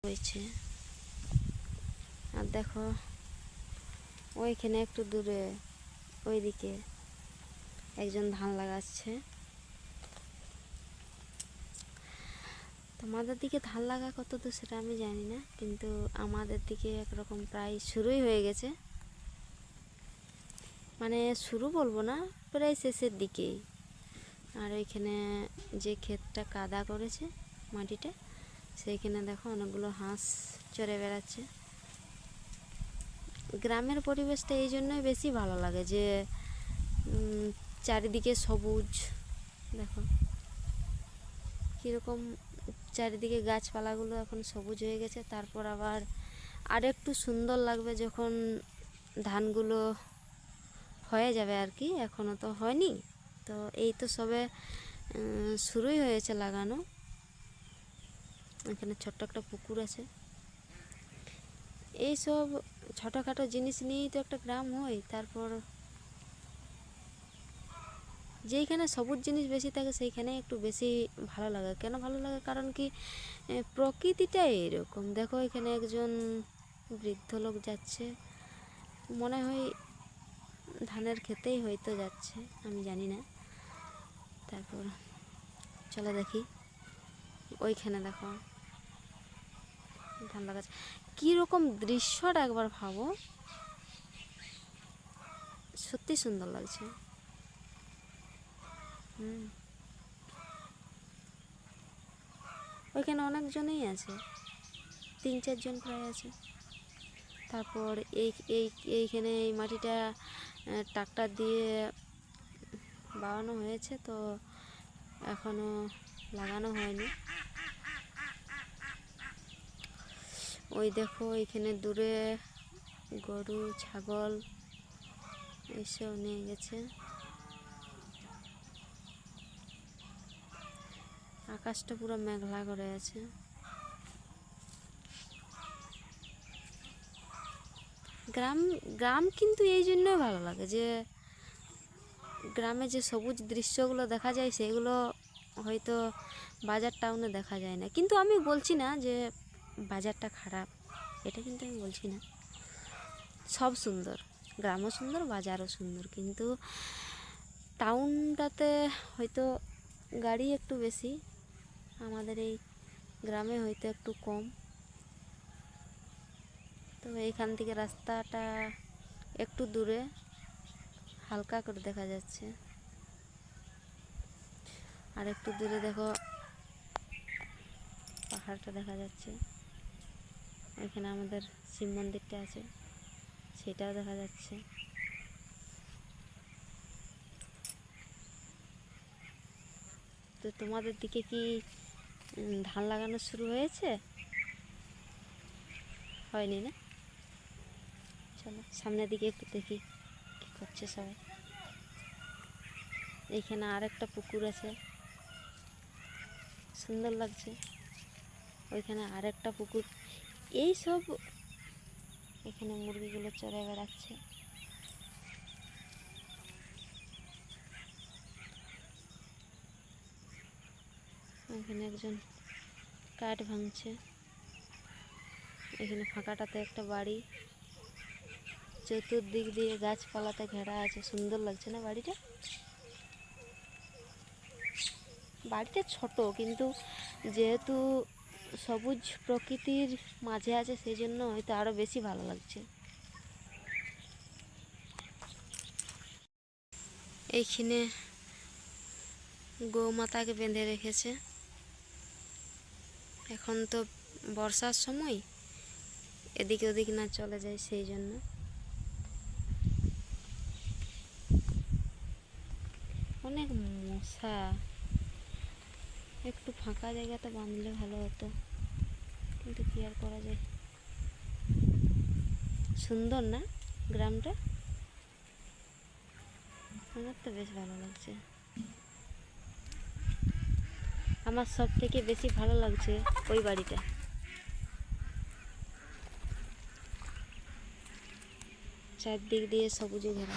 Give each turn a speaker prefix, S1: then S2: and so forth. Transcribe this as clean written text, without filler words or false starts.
S1: হয়েছে। আর দেখো ওইখানে একটু দূরে ওইদিকে একজন ধান লাগাচ্ছে। তোমাদের দিকে ধান লাগা কত দূর সেটা আমি জানি না, কিন্তু আমাদের দিকে একরকম প্রায় শুরুই হয়ে গেছে। মানে শুরু বলবো না, প্রায় শেষের দিকেই। আর ওইখানে যে ক্ষেতটা কাদা করেছে মাটিটা, সেইখানে দেখো অনেকগুলো হাঁস চড়ে বেড়াচ্ছে। গ্রামের পরিবেশটা এই জন্যই বেশি ভালো লাগে যে চারিদিকে সবুজ। দেখো কীরকম চারিদিকে গাছপালাগুলো এখন সবুজ হয়ে গেছে। তারপর আবার আরেকটু সুন্দর লাগবে যখন ধানগুলো হয়ে যাবে আর কি। এখনও তো হয়নি, তো এই তো সবে শুরুই হয়েছে লাগানো। এখানে ছোট্ট একটা পুকুর আছে। এইসব ছোটোখাটো জিনিস নিয়েই তো একটা গ্রাম হয়। তারপর যেইখানে সবুজ জিনিস বেশি থাকে সেইখানে একটু বেশি ভালো লাগে। কেন ভালো লাগে? কারণ কি প্রকৃতিটা এরকম। দেখো এখানে একজন বৃদ্ধ লোক যাচ্ছে, মনে হয় ধানের খেতেই হয়তো যাচ্ছে, আমি জানি না। তারপর চলে দেখি, ওইখানে দেখো ধান লাগাচ্ছে। কীরকম দৃশ্যটা একবার ভাবো, সত্যি সুন্দর লাগছে। ওইখানে অনেকজনই আছে, 3-4 জন প্রায় আছে। তারপর এইখানে এই মাটিটা ট্রাক্টর দিয়ে বানানো হয়েছে, তো এখনো লাগানো হয়নি। ওই দেখো এখানে দূরে গরু ছাগল এসেও নিয়ে গেছে। আকাশটা পুরো মেঘলা করে আছে। গ্রাম কিন্তু এই জন্যই ভালো লাগে যে গ্রামে যে সবুজ দৃশ্যগুলো দেখা যায় সেগুলো হয়তো বাজার টাউনে দেখা যায় না। কিন্তু আমি বলছি না যে বাজারটা খারাপ, এটা কিন্তু আমি বলছি না। সব সুন্দর, গ্রামও সুন্দর, বাজারও সুন্দর, কিন্তু টাউনটাতে হয়তো গাড়ি একটু বেশি, আমাদের এই গ্রামে হয়তো একটু কম। তো এইখান থেকে রাস্তাটা একটু দূরে হালকা করে দেখা যাচ্ছে। আর একটু দূরে দেখো পাহাড়টা দেখা যাচ্ছে। এখানে আমাদের শিব মন্দিরটা আছে, সেটাও দেখা যাচ্ছে। তো তোমাদের দিকে কি ধান লাগানো শুরু হয়েছে? হয়নি না? চলো সামনের দিকে একটু দেখি কি করছে সবাই। এইখানে আরেকটা পুকুর আছে, সুন্দর লাগছে। ওইখানে আরেকটা পুকুর। এই সব এখানে মুরগিগুলো চড়ে বেড়াচ্ছে। এখানে একজন কাঠ ভাঙছে। এখানে ফাঁকাটাতে একটা বাড়ি, চতুর্দিক দিয়ে গাছপালাতে ঘেরা আছে। সুন্দর লাগছে না বাড়িটা? বাড়িটা ছোট, কিন্তু যেহেতু সবুজ প্রকৃতির মাঝে আছে সেই জন্য হয়তো আরও বেশি ভালো লাগছে। এইখানে গৌমাতাকে বেঁধে রেখেছে। এখন তো বর্ষার সময়, এদিকে ওদিক না চলে যায় সেই জন্য। অনেক মশা, একটু ফাঁকা জায়গাতে বাঁধলে ভালো হতো, কিন্তু কি আর করা যায়। সুন্দর না গ্রামটা? আমার তো বেশ ভালো লাগছে। আমার সব থেকে বেশি ভালো লাগছে ওই বাড়িটা। চারদিক দিয়ে সবুজে ঘেরা।